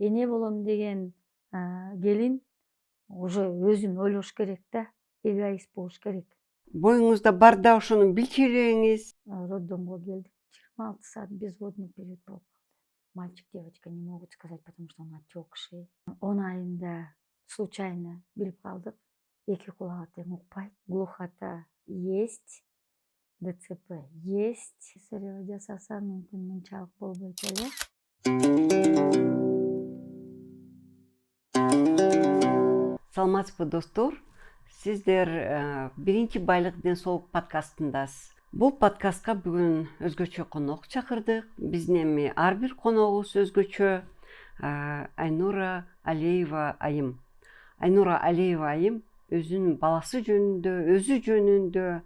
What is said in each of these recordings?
эне болом деген келин уже өзүн ойлош керек да, эгоист болуш керек. Боюңузда бар да ошону билчү элеңиз. Роддомго келдик, 26 саат безводный период болуп калды. Мальчик, девочка не могут сказать, потому что он отекший. 10 айында случайно билип калдык. Эки кулагы тең укпайт. Глухота есть, ДЦП есть. Цесарево жасаса мүмкүн мынчалык болбойт эле. Саламатсызбы достор? Сиздер биринчи байлык ден соолук подкастындасыз. Бул подкастка бүгүн өзгөчө конок чакырдык. Биздин эми ар бир коногубуз өзгөчө. Айнура Алиева айым. Айнура Алиева айым өзүнүн баласы жөнүндө, өзү жөнүндө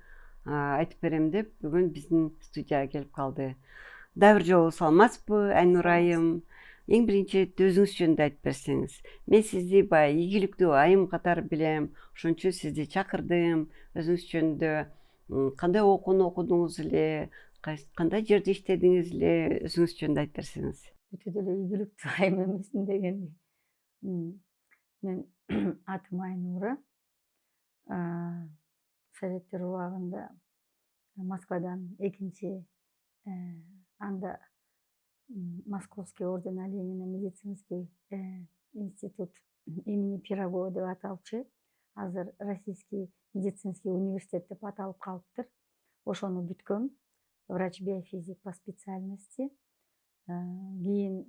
айтып берем деп бүгүн биздин студияга келип калды. Дагы бир жолу саламатсызбы, Айнура айым? Эң биринчи өзүңүз жөнүндө айтып берсеңиз. Мен сизди баягы ийгиликтүү айым катары билем, ошон үчүн сизди чакырдым. Өзүңүз жөнүндө кандай окууну окудуңуз эле, кандай жерде иштедиңиз эле, өзүңүз жөнүндө айтып берсеңиз. Өтө деле ийгиликтүү айым эмесмин дегенди. Мен атым Айнура. Советтер убагында Москвадан экинчи анда Московский орден Ленина медицинский институт имени Пирогова деп аталчу. Азыр Российский медицинский университет деп аталып калыптыр. Ошону бүткөм. Врач-биофизик по специальности. Кийин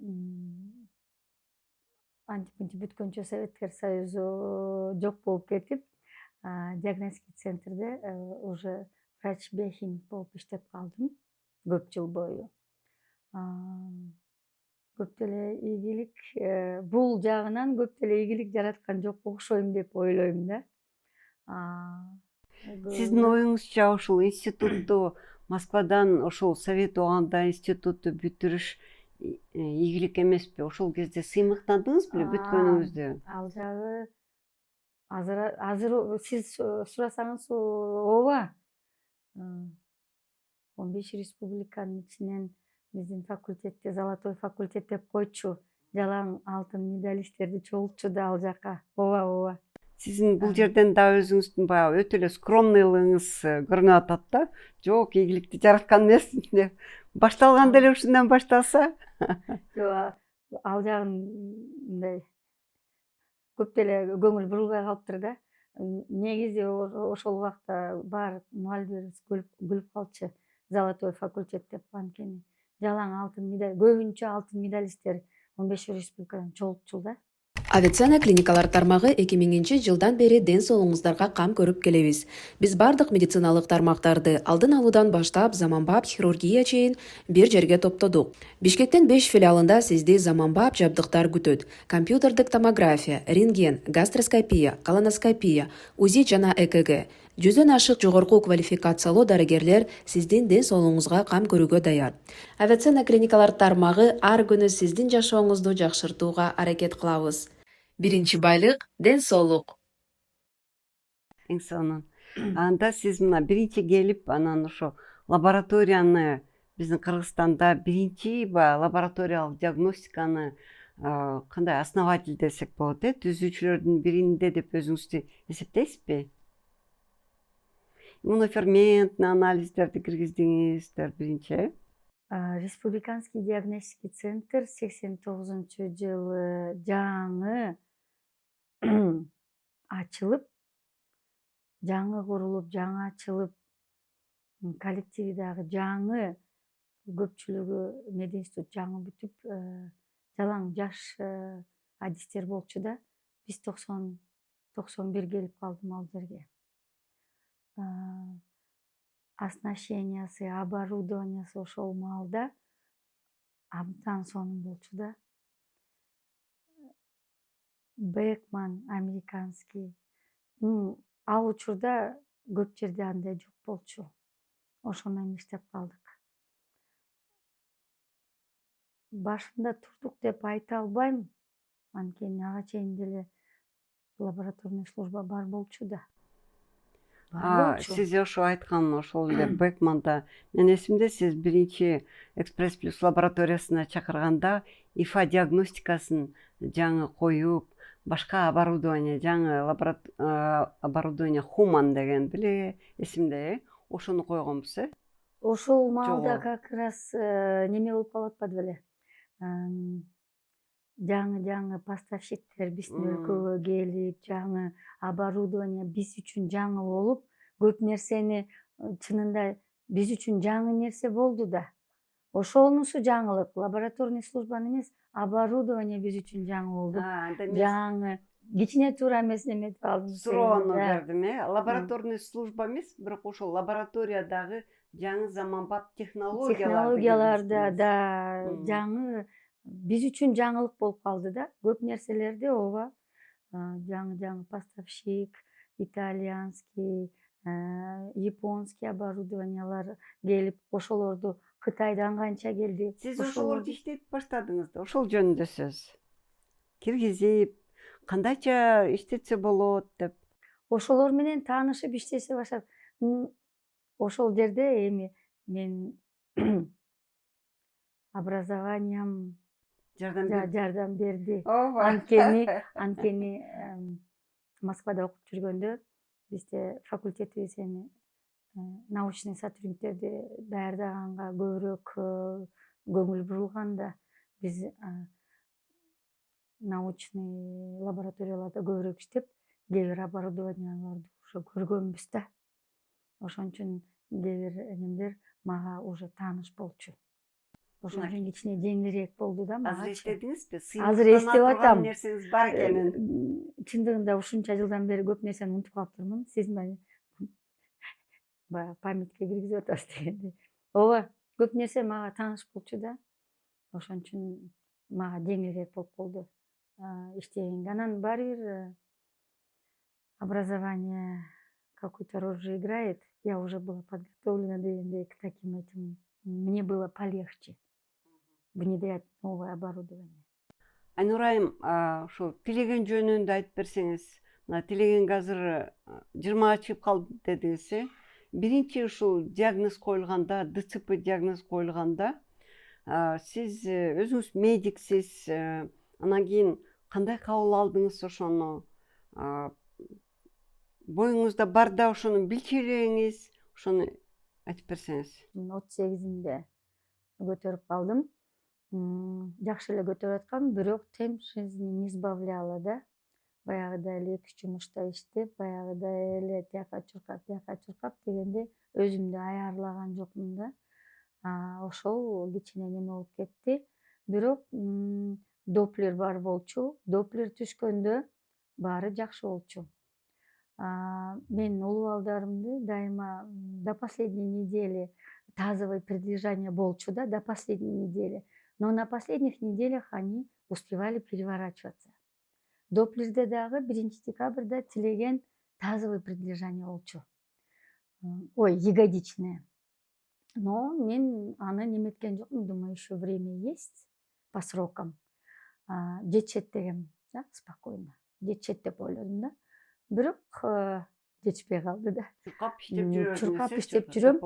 антип бүткөнчө Советтер Союзу жок болуп кетип, диагностика центрде уже врач-биохимик болуп иштеп калдым көп жыл бою. Көп деле ийгилик, бул жагынан көп деле ийгилик жараткан жок окшойм деп ойлойм да. Сиздин оюңузча ушул институтту Москвадан ошол Совет убагында институтту бүтүрүш ийгилик эмеспи? Ошол кезде сыймыктандыңыз беле бүткөнүңүздө? Ал жагы азыр сиз сурасаңыз ооба. 15 республиканын ичинен биздин факультетте золотой факультет деп койчу. Жалаң алтын медалисттерди чогултчу да ал жака. Ооба. Сиздин бул жерден да өзүңүздүн баягы өтө эле скромныйлыгыңыз көрүнүп атат да. Жок, ийгиликти жараткан эмесмин деп. Башталганда эле ушундан башталса. Жок, ал жагын мындай көп деле көңүл бурулбай калыптыр да. Негизи ошол убакта баары мугалимдерибиз күлүп калчу. Золотой факультет деп, анткени жалаң алтын медаль, көбүнчө алтын медалисттер 15 республикадан чогултчу да. Авиценна клиникалар тармагы 2000-жылдан бери ден соолугуңуздарга кам көрүп келебиз. Биз бардык медициналык тармактарды алдын алуудан баштап заманбап хирургия чейин бир жерге топтодук. Бишкектин 5 филиалында сизди заманбап жабдыктар күтөт. Компьютердик томография, рентген, гастроскопия, колоноскопия, УЗИ жана ЭКГ. 100дөн ашык жогорку квалификациялуу дарыгерлер сиздин ден соолугуңузга кам көрүүгө даяр. Авиценна клиникалар тармагы ар күнү сиздин жашооңузду жакшыртууга аракет кылабыз. Биринчи байлык – ден соолук. Эң сонун. Анда сиз мына биринчи келип, анан ошо лабораторияны биздин Кыргызстанда биринчи лабораториялык диагностиканы кандай основатель десек болот, түзүүчүлөрдүн биринде деп өзүңүздү эсептейсизби? Иммуноферментный анализдерди киргиздиңиздер биринчи. Республиканский диагностический центр 89-жылы жаңы ачылып, жаңы курулуп, жаңы ачылып, коллективи дагы жаңы, көпчүлүгү мединститут жаңы бүтүп, жалаң жаш адистер болчу да. Биз 90-91 келип калдым ал жерге. Оснащениясы, оборудованиясы ошол маалда абдан сонун болчу да. Бекман американский. Ал учурда көп жерде андай жок болчу. Ошо менен иштеп калдык. Башында турдук деп айта албайм, анткени ага чейин деле лабораторный служба бар болчу да. Сиз ошо айткан ошол эле Бекманда менин эсимде, сиз биринчи Экспресс Плюс лабораториясына чакырганда ИФА диагностикасын жаңы коюп, башка оборудование, жаңы оборудование Хуман деген беле эсимде, ошону койгонбуз, Ошол маалда жогу. как раз неме болуп калып атпады беле? Жаңы поставщиктер биздин өлкөгө келип, жаңы оборудование биз үчүн жаңы болуп, көп нерсени чынында биз үчүн жаңы нерсе болду да. Ошонусу жаңылык. Лабораторный службаны эмес, оборудование биз үчүн жаңы болду. Анда мен Жаңы кичине туура эмес эметип алдым суроону да. бердим, лабораторный служба эмес, бирок ошол лабораториядагы жаңы заманбап Технологиялар да Мм. жаңы биз үчүн жаңылык болуп калды да. Көп нерселерде ооба жаңы поставщик, итальянский, японский оборудованиялар келип, ошолорду Кытайдан канча келди. Сиз ошолорду иштетип баштадыңыз да, ошол жөнүндө сөз. Киргизип, кандайча иштетсе болот деп. Ошолор менен таанышып иштесе баштап, ошол жерде эми мен образованиям жардам берди. Ооба. Анткени Москвада окуп жүргөндө бизде факультетибиз эми научный сотрудниктерди даярдаганга көбүрөөк көңүл бурулган да. Биз научный лабораторияларда көбүрөөк иштеп, кээ бир оборудованияларды уже көргөнбүз да. Ошон үчүн кээ бир немелер мага уже тааныш болчу. Ошон үчүн кичине жеңилирээк болду да Азыр магачы. эстедиңизби? Азыр эстеп атам. Нерсеңиз бар экенин. Чындыгында ушунча жылдан бери көп нерсени унутуп калыптырмын. Сиз мени баягы памятке киргизип атасыз дегендей. Ооба, көп нерсе мага тааныш болчу да. Ошон үчүн мага жеңилирээк болуп калды иштегенге. Анан баары бир образование какую-то роль же играет. Я уже была подготовлена дегендей к таким этим. Мне было полегче внедрять новое оборудование. Айнура айым, ошо тилеген жөнүндө айтып берсеңиз. Мына тилегенге азыр 20 чыгып калды дедиңиз, биринчи ушул диагноз коюлганда, ДЦП диагноз коюлганда, сиз өзүңүз медиксиз, анан кийин кандай кабыл алдыңыз ошону? Боюңузда бар да ошону билчү элеңиз, ошону айтып берсеңиз. 38-inde көтөрүп калдым. Жакшы эле көтөрүп аткам, бирок темп жизни не сбавляла да. Баягыдай эле 2-3 жумушта иштеп, баягыдай эле тияка чуркап дегенде өзүмдү аярлаган жокмун да. Ошол кичине неме болуп кетти. Бирок доплер бар болчу. Доплер түшкөндө баары жакшы болчу. Мен улуу балдарымды дайыма до последней недели тазовое передвижение болчу да, до последней недели. Но на последних неделях они успевали переворачиваться. Доплерде дагы 1 декабрда тилеген тазовое передвижение болчу. Ой, ягодичное. Но мен аны неметкен жокмун, думаю, еще время есть по срокам. Жетишет дегем, да, спокойно. Жетишет деп ойлодум да. Бирок жетишпей калды да. Чуркап иштеп жүрөм.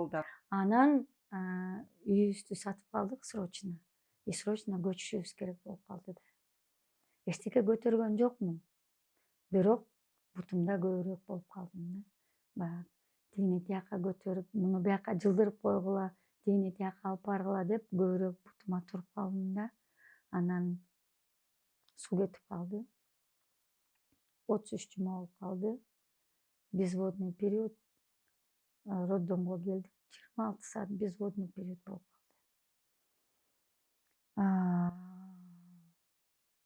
Анан үйүбүздү сатып калдык срочно. И срочно көчүшүбүз керек болуп калды да. Эчтеке көтөргөн жокмун. Бирок бутумда көбүрөөк болуп калдым да. Баягы тигини тияка көтөрүп, муну бияка жылдырып койгула, тигини тияка алып баргыла деп көбүрөөк бутума туруп калдым да. Анан суу кетип калды. 33 жума болуп калды. Безводный период. Роддомго келдик. 26 саат безводный период болуп калды.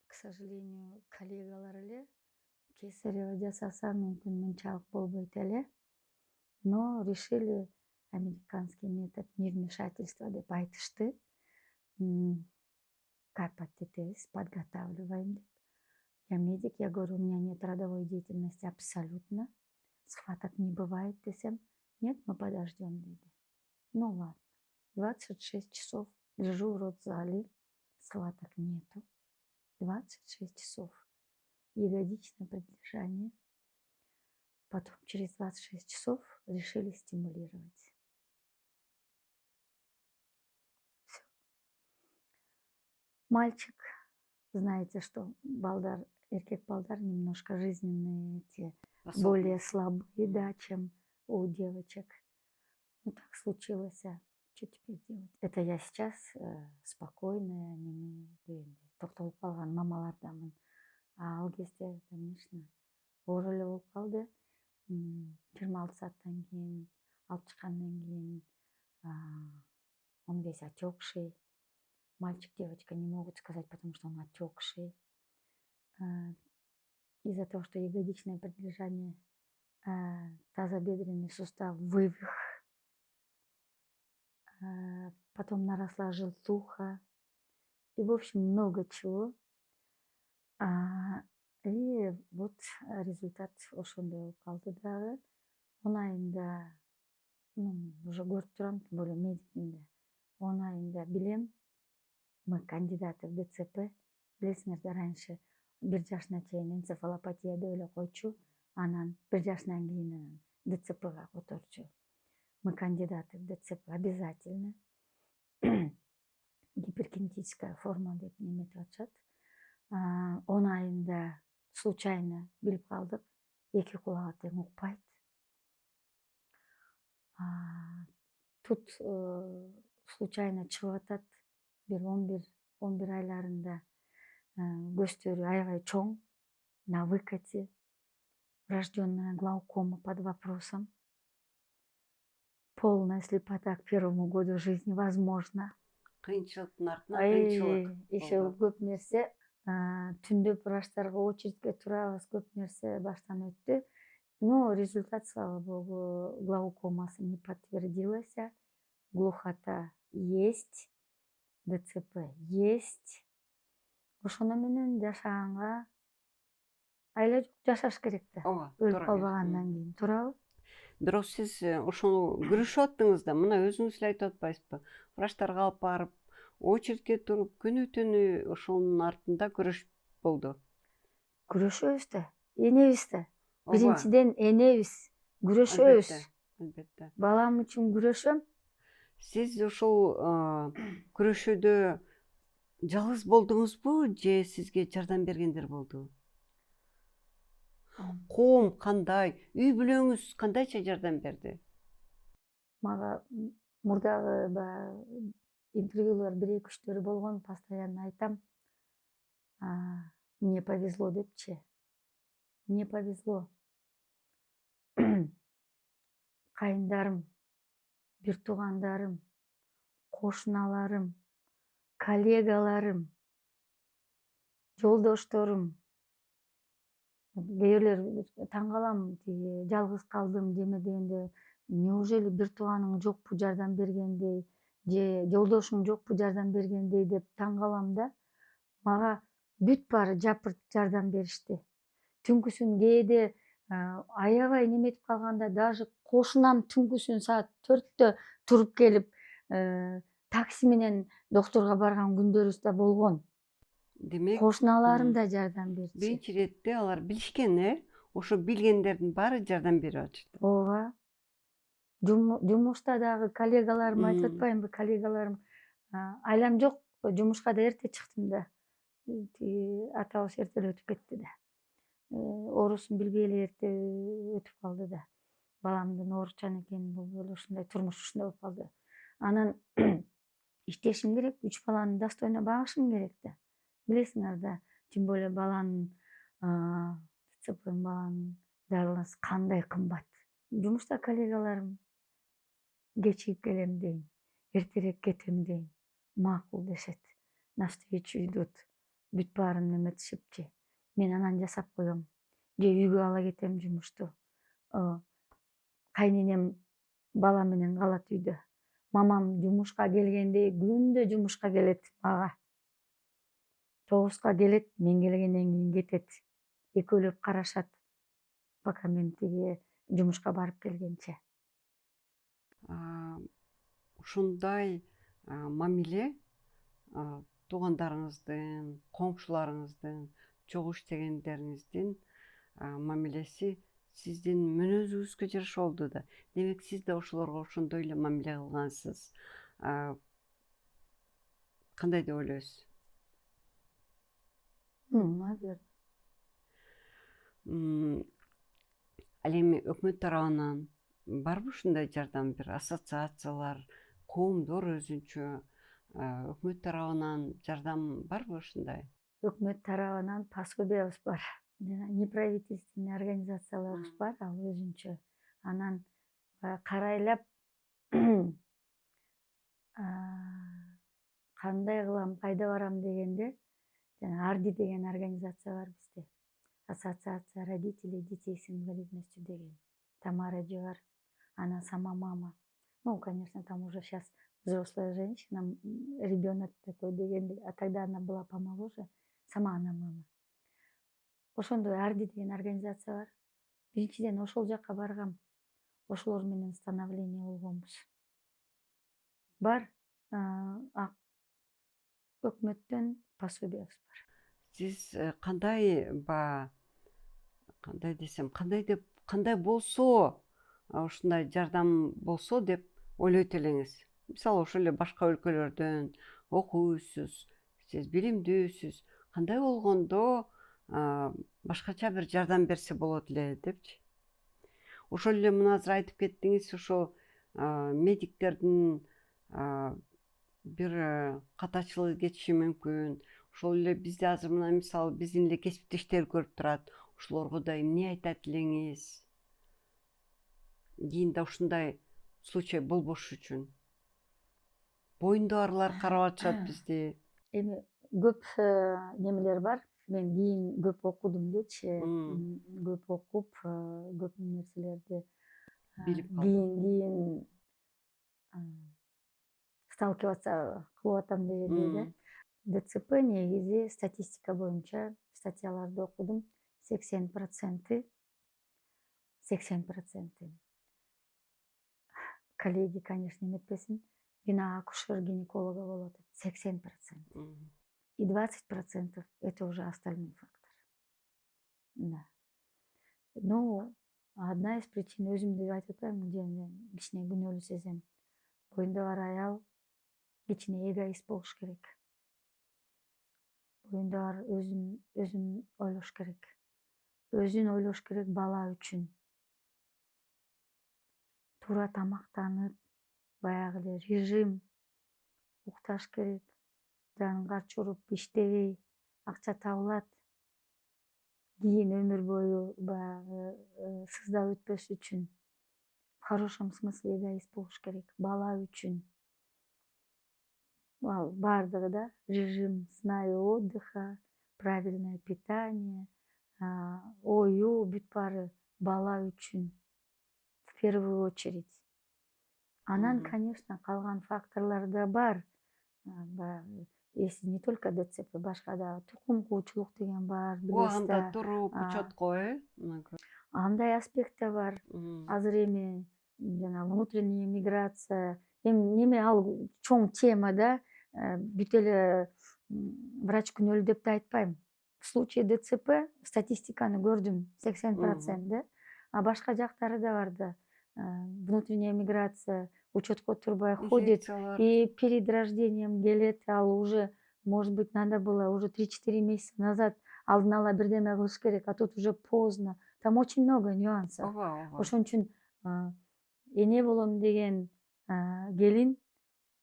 К сожалению, коллегалар эле кесарево жасаса мүмкүн мынчалык болбойт эле. Но решили американский метод невмешательства деп айтышты. Капать этебиз, подготавливаем деп. Я медик, я говорю, у меня нет родовой деятельности абсолютно. Схваток не бывает десем. Нет, мы подождем, dedi. Ну ладно. 26 часов лежу в родзале, схваток нету. 26 часов. Ягодичное предлежание. Потом через 26 часов решили стимулировать. Всё. Мальчик, знаете, что балдар, эркек балдар немножко жизненные эти более слабые, да, чем у девочек. Ну так случилось. Что теперь делать? Это я сейчас спокойная, неме токтолуп калган мамалардамын. А ал кезде, конечно, оор эле болуп калды. 26 сааттан кийин алып чыккандан кийин 15 отекший. Мальчик, девочка не могут сказать, потому что он отекший. Из-за того, что ягодичное предлежание, тазобедренный сустав вывих. Потом наросла желтуха. И, в общем, много чего. И вот результат ошондой болуп калды дагы. 10 айында, уже көрүп турам, тем более медикмин да. 10 айында билем, мы кандидаты в ДЦП. Билесиңерди, раньше 1 жашына чейин энцефалопатия деп эле койчу, анан 1 жашынан кийин анан ДЦПга которчу. Мы кандидаты в ДЦП обязательно. Гиперкинетическая форма деп неметип атышат. 10 айында случайно билип калдык. 2 кулагы тең укпайт. Тут случайно чыгып атат. Бир 11 айларында көздөрү аябай чоң, на выкате. Врожденная глаукома под вопросом. Полная слепота к 1-му году жизни возможно. Кыйынчылыктын артынан кыйынчылык. Еще көп нерсе. Түндө врачтарга очередке турабыз, көп нерсе баштан өттү. Но результат, слава богу, глаукомасы не подтвердилась. Глухота есть, ДЦП есть. Ошону менен жашаганга айла жок, жашаш керек да. Өлүп калбагандан кийин, туурабы? Бирок сиз ошону күрөшүп аттыңыз да, мына өзүңүз эле айтып атпайсызбы? Врачтарга алып барып, очередке туруп, күнү түнү ошонун артында күрөш болду. Күрөшөбүз да, энебиз да. Биринчиден энебиз, күрөшөбүз. Албетте. Балам үчүн күрөшөм. Сиз ошол күрөшүүдө жалгыз болдуңузбу же сизге жардам бергендер болду? Коом кандай, үй бүлөңүз кандайча жардам берди? Мага мурдагы интервьюлар 1-2-3 болгон, постоянно айтам. Мне повезло депчи. Мне повезло. Кайындарым, бир туугандарым, кошуналарым, коллегаларым, жолдошторум. Кээ бирлер таң калам, жалгыз калдым деме дегенде, неужели бир тууганың жокпу жардам бергендей, же жолдошуң жокпу жардам бергендей деп таң калам да. Мага бүт баары жапырт жардам беришти. Түнкүсүн кээде аябай неметип калганда, даже кошунам түнкүсүн саат 4-тө туруп келип, такси менен доктурга барган күндөрүбүз да болгон. Демек, Кошуналарым да жардам берчү. биринчи иретте алар билишкен, ошо билгендердин баары жардам берип атышты. Ооба. Жумушта дагы коллегаларым, айтып атпаймынбы, коллегаларым айлам жок, жумушка да эрте чыктым да. Атабыз эрте эле өтүп кетти да. Оорусун билбей эле эрте өтүп калды да. Баламдын оорукчан экени болбой эле ушундай, турмуш ушундай болуп калды. Анан иштешим керек, 3 баланы достойно багышым керек да. Билесиңер да, тем более баланын, ДЦП баланын дарыланасы кандай кымбат. Жумушта коллегаларым кечигип келем дейм, эртерээк кетем дейм, макул дешет. Навстречу идут. Бүт баарын неметишипчи. Мен анан жасап коем. Же үйгө ала кетем жумушту. Кайненем бала менен калат үйдө. Мамам жумушка келгенде күндө жумушка келет мага. 9-га келет, мен келгенден кийин кетет. Экөөлөп карашат, пока мен тиги жумушка барып келгенче. Ушундай мамиле туугандарыңыздын, коңшуларыңыздын, чогуу иштегендериңиздин мамилеси сиздин мүнөзүңүзгө жараша болду да. Демек сиз да ошолорго ошондой эле мамиле кылгансыз. Кандай деп ойлойсуз? Наверное. Ал эми өкмөт тарабынан барбы ушундай жардам, бир ассоциациялар, коомдор өзүнчө өкмөт тарабынан жардам барбы ушундай? Өкмөт тарабынан пособиябыз бар. Жана неправительственный организацияларыбыз бар, ал өзүнчө. Анан карайлап кандай кылам, кайда барам дегенде, жана Арди деген организация бар бизде. Ассоциация родителей детей с инвалидностью деген. Тамара эже бар, она сама мама. Ну, конечно, там уже сейчас взрослая женщина, ребенок такой дегендей, а тогда она была помоложе, сама она мама. Ошондой Арди деген организация бар. Биринчиден ошол жака баргам. Ошолор менен становление болгонбуз. Бар, өкмөттөн пособиябыз бар. Сиз кандай кандай болсо, ушундай жардам болсо деп ойлойт элеңиз? Мисалы, ошол эле башка өлкөлөрдөн окуйсуз, сиз билимдүүсүз. Кандай болгондо башкача бир жардам берсе болот эле депчи? Ошол эле мына азыр айтып кеттиңиз, ошо медиктердин бир катачылыгы кетиши мүмкүн. Ошол эле бизде азыр мына мисалы биздин эле кесиптештер көрүп турат. Ошолорго да эмне айтат элеңиз? Кийинде ушундай случай болбош үчүн. Боюндагылар карап атышат бизди. Эми көп немелер бар. Мен кийин көп окудум дечи. Көп окуп, көп нерселерди Билип калдым. кийин сталкиваться кылып атам дегендей да. ДЦП негизи статистика боюнча статьяларды окудум. 80%. Коллеги, конечно, эметпесин. Вина акушер-гинеколога болот. 80%. И 20% это уже остальной фактор. Да. Ну, одна из причин, өзүмдү айтып атпаймынбы, кичине күнөөлүү сезем. Боюнда бар аял кичине эгоист болуш керек. Боюнда бар өзүн ойлош керек. Өзүн ойлош керек бала үчүн. Туура тамактанып, баягы эле режим укташ керек. Жанын карчуруп, иштебей, акча табылат. Кийин өмүр бою баягы сыздап өтпөс үчүн. В хорошем смысле эгоист болуш керек. Бала үчүн. Ал бардыгы да, режим, знаю отдыха, правильное питание, оюу, бүт баары бала үчүн. В первую очередь. Анан, конечно, калган факторлор да бар. Если не только ДЦП, башка да тукум куучулук деген бар, билесиз Убагында да. туруп, учетко, Андай аспект да бар. Азыр эми жана внутренняя миграция, эми неме ал чоң тема да, бүт эле врач күнөөлүү деп да айтпайм. В случае ДЦП статистиканы көрдүм, 80% да. А башка жактары да бар да. Внутренняя миграция, учетко турбай ходит, и перед рождением келет, ал уже, может быть, надо было уже 3-4 месяца назад алдын ала бирдеме кылыш керек, а тут уже поздно. Там очень много нюансов. Ошон үчүн эне болом деген келин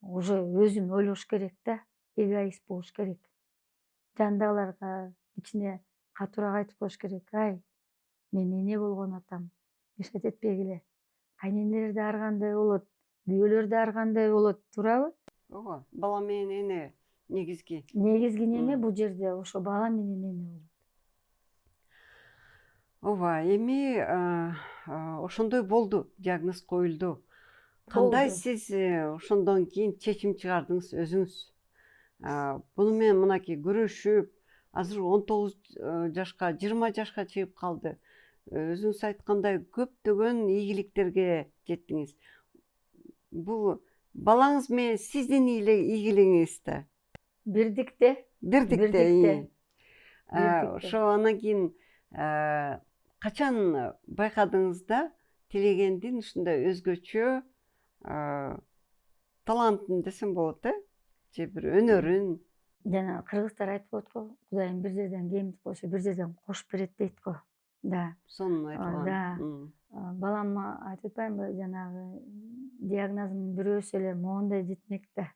уже өзүн ойлош керек да, эгоист болуш керек. Жандагыларга кичине катуураак айтып коюш керек. Ай, мен эне болгон атам, мешать этпегиле. Кайненелер да ар кандай болот, күйөөлөр да ар кандай болот, туурабы? Ооба, бала менен эне негизги. Негизги неме бул жерде ошо бала менен эне болот. Ооба, эми ошондой болду, диагноз коюлду. Кандай сиз ошондон кийин чечим чыгардыңыз өзүңүз? Буну менен мынакей күрөшүп, азыр 19 жашка, 20 жашка чыгып калды. Өзүңүз айткандай көптөгөн ийгиликтерге жеттиңиз. Бул балаңыз менен сиздин ийгилигиңиз да. Бирдикте. Ошо анан кийин качан байкадыңыз да тилегендин ушундай өзгөчө талантын десем болот же бир өнөрүн? Жана кыргыздар айтып коет го, Кудайым бир жерден кемитип койсо бир жерден кошуп берет дейт го. Да. Сонун айтылган. Да. Балама айтып атпаймынбы, жанагы диагнозун бирөөсү эле моундай жетмек да.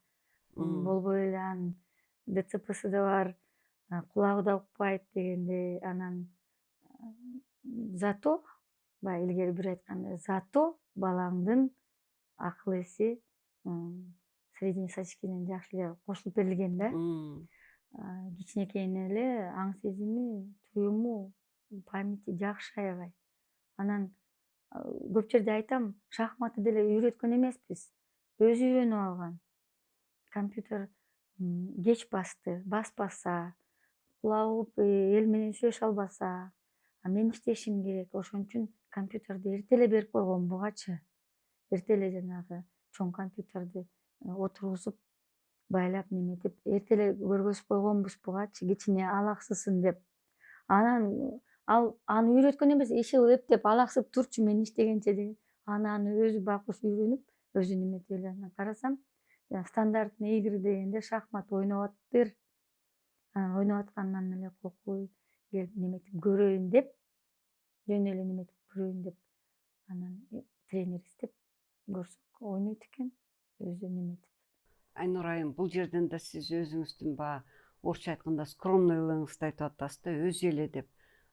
Болбой эле анын ДЦПсы да бар, кулагы да укпайт дегендей. Анан зато, баягы илгери бир айткандай, зато балаңдын акыл эси среднестатистическийден жакшы эле кошулуп берилген да. Кичинекейинен эле аң сезими, туюму, памяти жакшы аябай. Анан көп жерде айтам, шахматты деле үйрөткөн эмеспиз, өзү үйрөнүп алган. Компьютер кеч баспаса, кулагы угуп эл менен сүйлөшө албаса, мен иштешим керек, ошон үчүн компьютерди эрте эле берип койгон бугачы. Эрте эле жанагы чоң компьютерди отургузуп, байлап неметип, эрте эле көргөзүп койгонбуз бугачы, кичине алаксысын деп. Анан ал аны үйрөткөн эмес, иши эптеп алаксып турчу мен иштегенче деген. Аны өзү байкуш үйрөнүп, өзү неметип эле. Анан карасам, стандартный игры дегенде шахмат ойноп атыптыр. Анан ойноп аткандан эле кокуй келип неметип көрөйүн деп, жөн эле неметип көрөйүн деп, анан тренер издеп көрсөк ойнойт экен өзү неметип. Айнур айым, бул жерден да сиз өзүңүздүн баягы орусча айтканда скромныйлыгыңызды айтып атасыз да, өзү эле деп.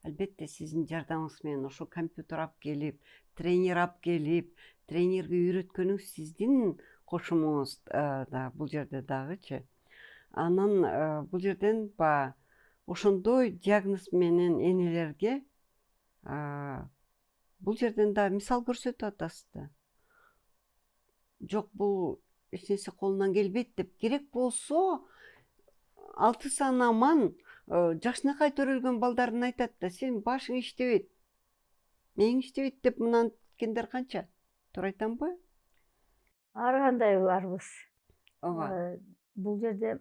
Албетте сиздин жардамыңыз менен ошо компьютер алып келип, тренер алып келип, тренерге үйрөткөнүңүз сиздин кошумуңуз да бул жерде дагычы. Анан бул жерден баягы ошондой диагноз менен энелерге бул жерден да мисал көрсөтүп атасыз да. Жок, бул эч нерсе колунан келбейт деп, керек болсо 6 санаман жакшынакай төрөлгөн балдарын айтат да, сен башың иштебейт, мээң иштебейт деп мынан кеткендер канча? Туура айтамбы? Ар кандай барбыз. Ооба. Бул жерде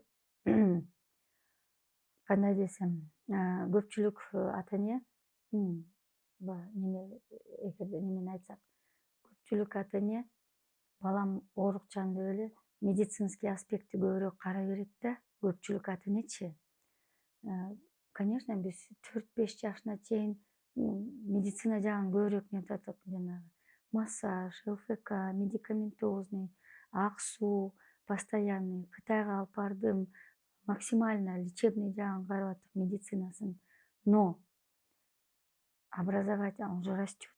кандай десем, көпчүлүк ата эне, эгерде немени айтсак, көпчүлүк ата эне балам оорукчан деп эле медицинский аспектти көбүрөөк карай берет да, көпчүлүк ата энечи. Конечно, биз 4-5 жашына чейин медицина жагын көбүрөөк неметип аттык, жанагы массаж, ЛФК, медикаментозный, ак суу, постоянный, Кытайга алып бардым, максимально лечебный жагын карап аттык, медицинасын. Но образовательный уже растет.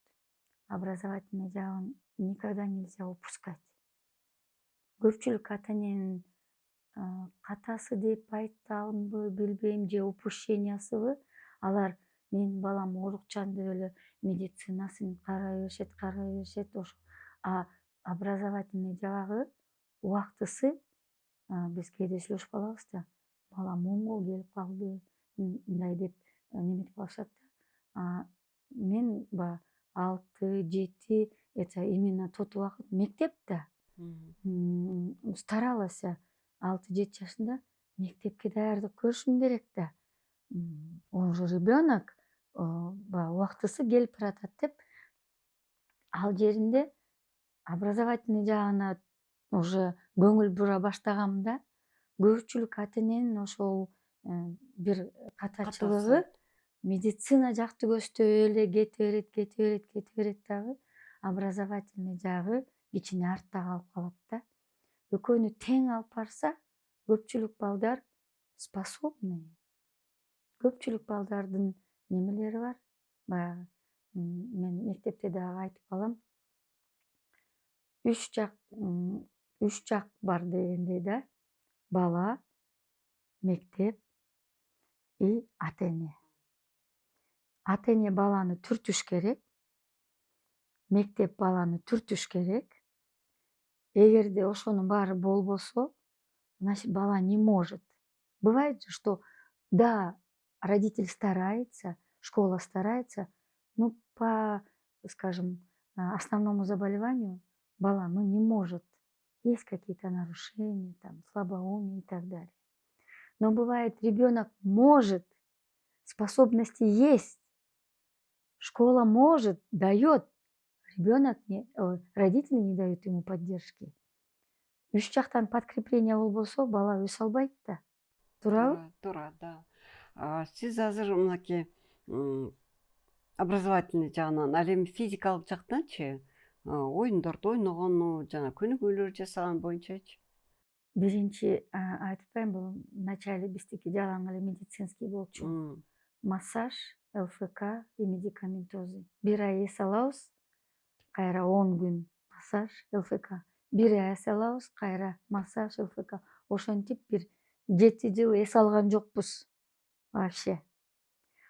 Образовательный жагын никогда нельзя упускать. Көпчүлүк ата эненин катасы деп айталымбы, билбейм, же упущениясыбы, алар менин балам оорукчан деп эле медицинасын карай беришет, ошо. Образовательный жагы убактысы, биз кээде сүйлөшүп калабыз да, балам оңго келип калды, мындай деп неметип калышат да. Мен баягы 6-7, это именно тот убакыт мектепте старалась 6-7 жашында мектепке даярдык көрүшүм керек да. Он же ребенок, баягы убактысы келип баратат деп, ал жеринде образовательный жагына уже көңүл бура баштагамда, көпчүлүк ата эненин ошол бир катачылыгы медицина жакты көздөй эле кете берет дагы, образовательный жагы кичине артта калып калат да. Экөөнү тең алып барса, көпчүлүк балдар способный. Көпчүлүк балдардын немелери бар. Баягы мен мектепте дагы айтып калам. 3 жак бар дегендей да. Бала, мектеп и ата эне. Ата эне баланы түртүш керек. Мектеп баланы түртүш керек. Эгерде ошонун баары болбосо, значит, бала не может. Бывает же, что да, родитель старается, школа старается, но по, скажем, основному заболеванию бала, не может. Есть какие-то нарушения, там, слабоумие и так далее. Но бывает, ребенок может, способности есть, Школа может, дает, ребенок родители не дают ему поддержки. Үч жактан подкрепление болбосо бала өсө албайт да. Туурабы? Туура, да. Сиз азыр мынакей образовательный жагынан, ал эми физикалык жактанчы, оюндорду ойногону, жана көнүгүүлөр жасаган боюнчачы? Биринчи айтып атпаймынбы, вначале биздики жалаң эле медицинский болчу. Массаж, ЛФК и медикаментозы. Бир ай эс алабыз, кайра 10 күн массаж, ЛФК. Бир ай эс алабыз, кайра массаж, ЛФК. Ошентип бир 7 жыл эс алган жокпуз вообще.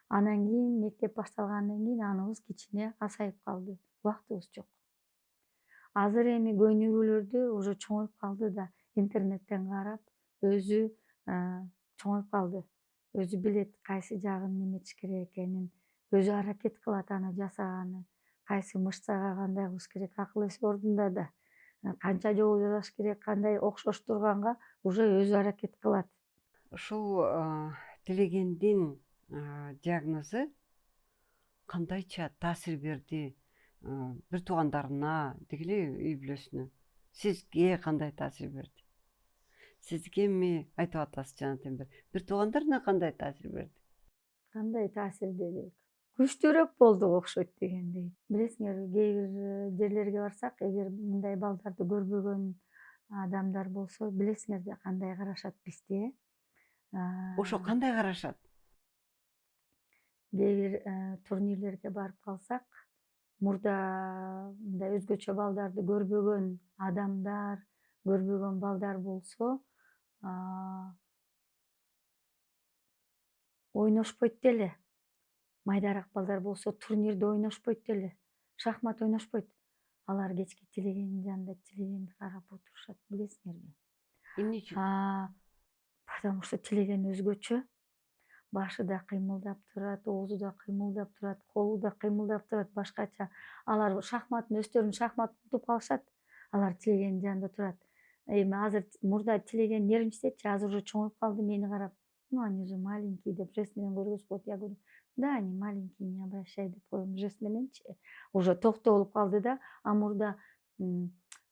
Анан кийин мектеп башталгандан кийин аныбыз кичине азайып калды. Убактыбыз жок. Азыр эми көнүгүүлөрдү уже чоңоюп калды да, интернеттен карап, өзү чоңоюп калды. Өзү билет кайсы жагын неметиш керек экенин, өзү аракет кылат аны жасаганы, кайсы мышцага кандай кылыш керек, акыл эси ордунда да. Канча жолу жасаш керек, кандай окшош турганга уже өзү аракет кылат. Ушул тилегендин диагнозу кандайча таасир берди бир туугандарына, деги үй бүлөсүнө? Сизге кандай таасир берди? Сиздики эми айтып атасыз жанатан бери. Бир туугандарына кандай таасир берди? Кандай таасир делик? Күчтүүрөөк болдук окшойт дегендей. Билесиңер, кээ бир жерлерге барсак, эгер мындай балдарды көрбөгөн адамдар болсо, билесиңер да кандай карашат бизди. Ошо кандай карашат? Кээ бир турнирлерге барып калсак, мурда мындай өзгөчө балдарды көрбөгөн адамдар, көрбөгөн балдар болсо, ойношпойт деле. Майдараак балдар болсо турнирде ойношпойт деле. Шахмат ойношпойт. Алар кечке тилегендин жанында тилегенди карап отурушат, билесиңерби? Эмне үчүн? Потому что тилеген өзгөчө. Башы да кыймылдап турат, оозу да кыймылдап турат, колу да кыймылдап турат, башкача. Алар шахматтын өздөрүн шахмат утуп калышат. Алар тилегендин жанында турат. Эми азыр мурда тилеген нервничатчы, азыр уже чоңоюп калды мени карап. Ну, они же маленькие деп жест менен көргөзүп коет. Я говорю, да, они маленькие, не обращай деп коем жест мененчи. Уже токтоо болуп калды да. А мурда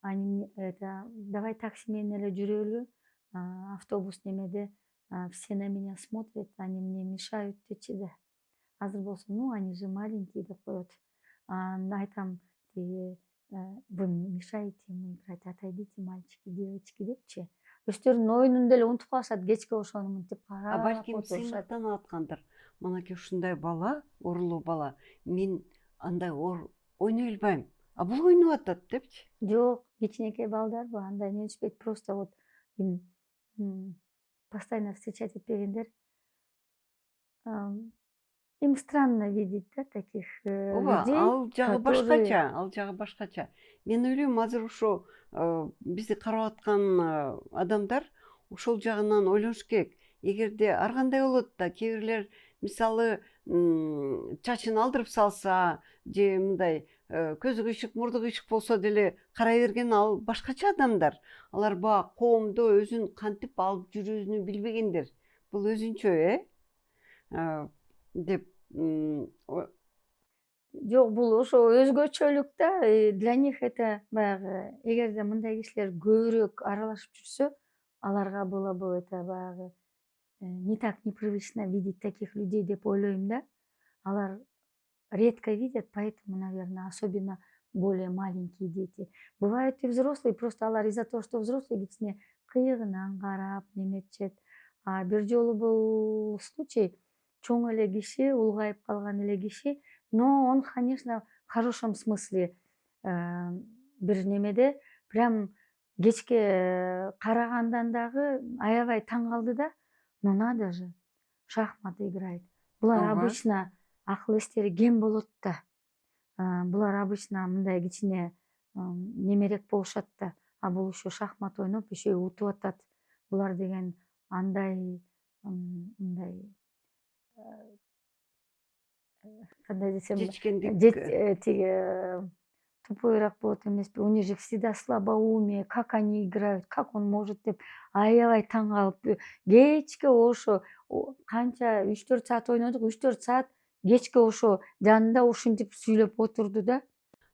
они давай такси менен эле жүрөлү, автобус немеде, все на меня смотрят, они мне мешают дечи да. Азыр болсо, ну, они же маленькие деп коет. Айтам, вы мешаете ему играть, отойдите, мальчики, девочки депчи. Өздөрүнүн оюнун деле унутуп калышат, кечке ошону мынтип карап Балким отурушат. сыймыктанып аткандыр. Мынакей ушундай бала, урлуу бала, мен андай ойной албайм. А бул ойноп атат депчи. Жок, кичинекей балдарбы, андай нетишпейт, просто вот им постоянно встречать этпегендер. Им странно видеть, да, таких Ооба, людей, ал жагы которые... башкача. Мен ойлойм, азыр ушу бизди карап аткан адамдар ошол жагынан ойлонуш керек. Эгерде ар кандай болот да, кээ бирлер мисалы чачын алдырып салса, же мындай көзү кыйшык, мурду кыйшык болсо деле карай берген, ал башкача адамдар. Алар баягы коомдо өзүн кантип алып жүрүүнү билбегендер. Бул өзүнчө, деп Жок, бул ошо өзгөчөлүк да. Для них это баягы, эгерде мындай кишилер көбүрөөк аралашып жүрсө, аларга было бы это баягы не так непривычно видеть таких людей деп ойлойм да. Алар редко видят, поэтому, наверное, особенно более маленькие дети. Бывают и взрослые, просто алар из-за того, что взрослые кичине кыйыгынан карап неметишет. А бир жолу бул случай, чоң эле киши, улгайып калган эле киши, но он, конечно, в хорошем смысле бир немеде прям кечке карагандан дагы аябай таң калды да. Ну надо же, шахматы играет. Булар Ооба. обычно акыл эстери кем болот да. Булар обычно мындай кичине немерээк болушат да. А бул еще шахмат ойноп, еще и утуп атат. Булар деген андай мындай кандай десем, жечкендик. тиги тупойраак болот эмеспи? У них же всегда слабоумие, как они играют, как он может деп аябай таң калып, кечке ошо канча 3-4 саат ойнодук, 3-4 саат кечке ошо жанында ушинтип сүйлөп отурду да.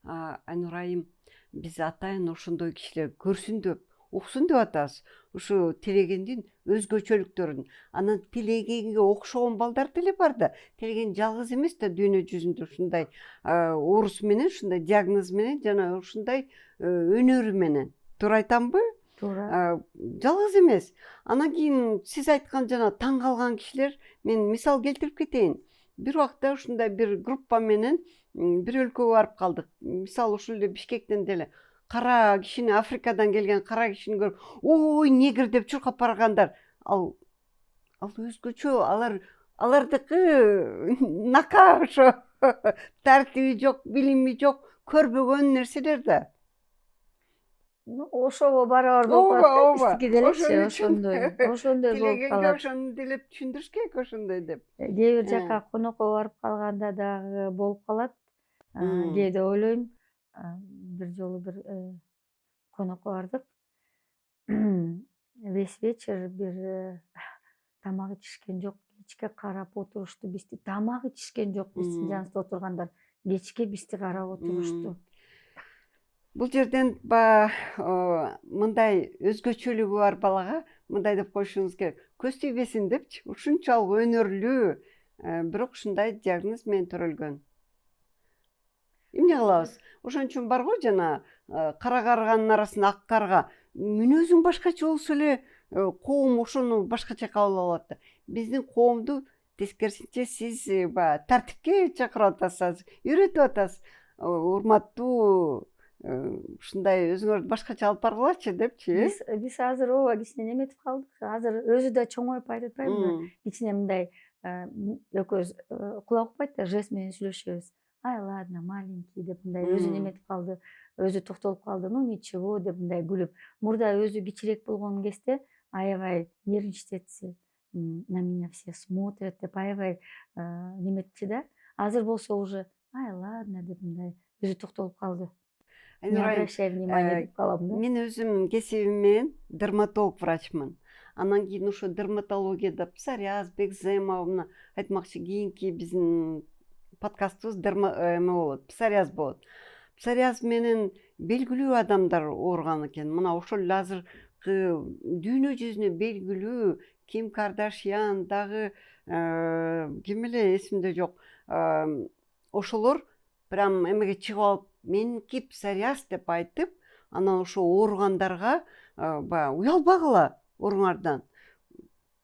Айнур айым, биз атайын ошондой кишилер көрсүн деп, уксун деп атабыз. Ушу Телегендин өзгөчөлүктөрүн. Анан Телегенге окшогон балдар деле бар да. Телеген жалгыз эмес да дүйнө жүзүндө ушундай оорус менен, ушундай диагноз менен жана ушундай өнөрү менен. Туура айтамбы? Туура. Жалгыз эмес. Анан кийин сиз айткан жана таң калган кишилер, мен мисал келтирип кетейин. Бир убакта ушундай бир группа менен бир өлкөгө барып калдык. Мисалы ушул эле Бишкектен деле кара кишини, Африкадан келген кара кишини көрүп, ой негр деп чуркап баргандар. Ал өзгөчө, алардыкы нака ошо тартиби жок, билими жок, көрбөгөн нерселер да. Ошого барабар болуп калат да, биздики делекчи ошондой ошондой болуп Телегенге калат. ошону делеп түшүндүрүш керек ошондой деп. Кээ бир жака конокко барып калганда дагы болуп калат. Кээде ойлойм, бир жолу бир конокко бардык. Весь вечер бир тамак ичишкен жок, кечке карап отурушту бизди. Тамак ичишкен жок биздин жаныбызда отургандар. Кечке бизди карап отурушту. Бул жерден мындай өзгөчөлүгү бар балага мындай деп коюшуңуз керек. Көз тийбесин депчи, ушунчалык өнөрлүү, бирок ушундай диагноз менен төрөлгөн. Эмне кылабыз? Ошон үчүн бар го жана кара карганын арасында ак карга. Мүнөзүң башкача болсо эле коом ошону башкача кабыл алат да. Биздин коомду тескерисинче сиз баягы тартипке чакырып атасыз, үйрөтүп атасыз. Урматтуу, ушундай өзүңөрдү башкача алып баргылачы депчи. Биз азыр ооба кичине неметип калдык. Азыр өзү да чоңоюп айтып атпайбы? Кичине мындай экөөбүз кулак укпайт да, жест менен сүйлөшөбүз. Ай, ладно, маленький деп мындай өзү неметип калды, өзү токтолуп калды. Ну ничего деп мындай күлүп. Мурда өзү кичирээк болгон кезде аябай нервничать, на меня все смотрят деп аябай неметчи да. Азыр болсо уже ай, ладно деп мындай өзү токтолуп калды. Не обращай внимания деп калам да. Мен өзүм кесибим менен дерматолог врачмын. Анан кийин ошо дерматологияда псориаз, экзема, мына айтмакчы кийинки биздин подкастыбыз болот, псориаз болот. Псориаз менен белгилүү адамдар ооруган экен. Мына ошол эле азыркы дүйнө жүзүнө белгилүү Ким Кардашьян дагы ким эле эсимде жок. Ошолор прям эмеге чыгып алып, меники псориаз деп айтып, анан ошо ооругандарга баягы уялбагыла ооруңардан.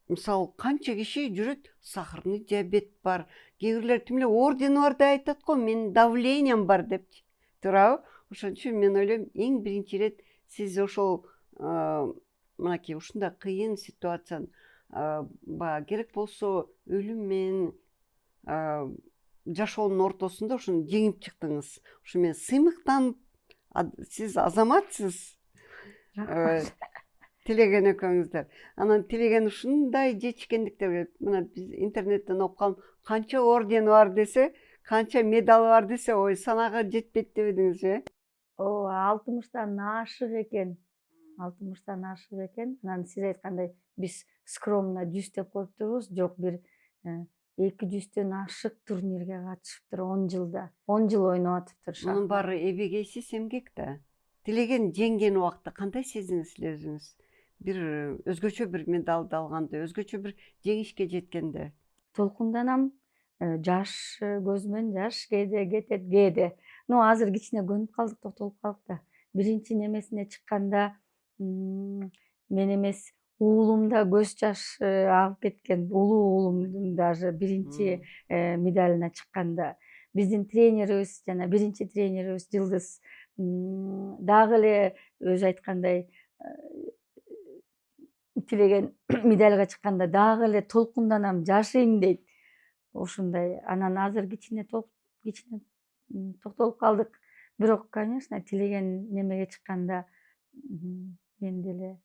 Мисалы канча киши жүрөт, сахарный диабет бар, кээ бирлер тим эле ордени бар деп айтат го, менин давлениям бар депчи. Туурабы? Ошон үчүн мен ойлойм, эң биринчи ирет сиз ошол мынакей ушундай кыйын ситуацияны баягы керек болсо өлүм менен жашоонун ортосунда ошону жеңип чыктыңыз. Ушу мен сыймыктанып, сиз азаматсыз. Телеген экөөңүздөр. Анан Телеген ушундай жетишкендиктер, мына биз интернеттен окуп калдым, канча ордени бар десе, канча медалы бар десе, ой, санага жетпейт дебедиңизби? Ооба, 60-тан ашык экен. 60-тан ашык экен. Анан сиз айткандай биз скромно 100 деп коюптурбуз. Жок, бир 200төн ашык турнирге катышыптыр 10 жылда. 10 жыл ойноп атыптыр. Мунун баары эбегейсиз эмгек да. Телеген жеңген убакта кандай сездиңиз эле өзүңүз? Бир өзгөчө бир медалды алганда, өзгөчө бир жеңишке жеткенде. Толкунданам, жаш көзүмөн жаш кээде кетет, кээде. Ну азыр кичине көнүп калдык, токтолуп калдык да. Биринчи немесине чыкканда мен эмес, уулум да көз жаш агып кеткен. Улуу уулумдун даже биринчи медалына чыкканда. Биздин тренерибиз жана биринчи тренерибиз Жылдыз дагы эле өзү айткандай Телеген медальга чыкканда дагы эле толкунданам, жашыйм дейт. Ушундай. Анан азыр кичине токтолуп калдык. Бирок, конечно, Телеген немеге чыкканда мен деле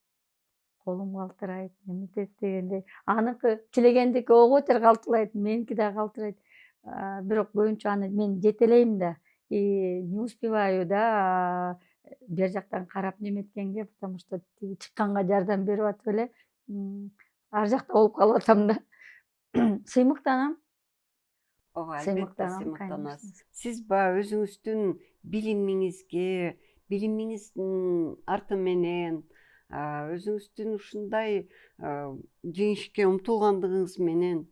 колум калтырайт, неметет дегендей. Аныкы Телегендики ого бетер калтырайт, меники да калтырайт. Бирок көбүнчө аны мен жетелейм да. Не успеваю да бер жактан карап неметкенге, потому что тиги чыкканга жардам берип атып эле ар жакта болуп калып атам да. Сыймыктанам. ооба, албетте Сыймыктанам, конечно. сыймыктанасыз. Сиз баягы өзүңүздүн билимиңизге, билимиңиздин арты менен, өзүңүздүн ушундай жеңишке умтулгандыгыңыз менен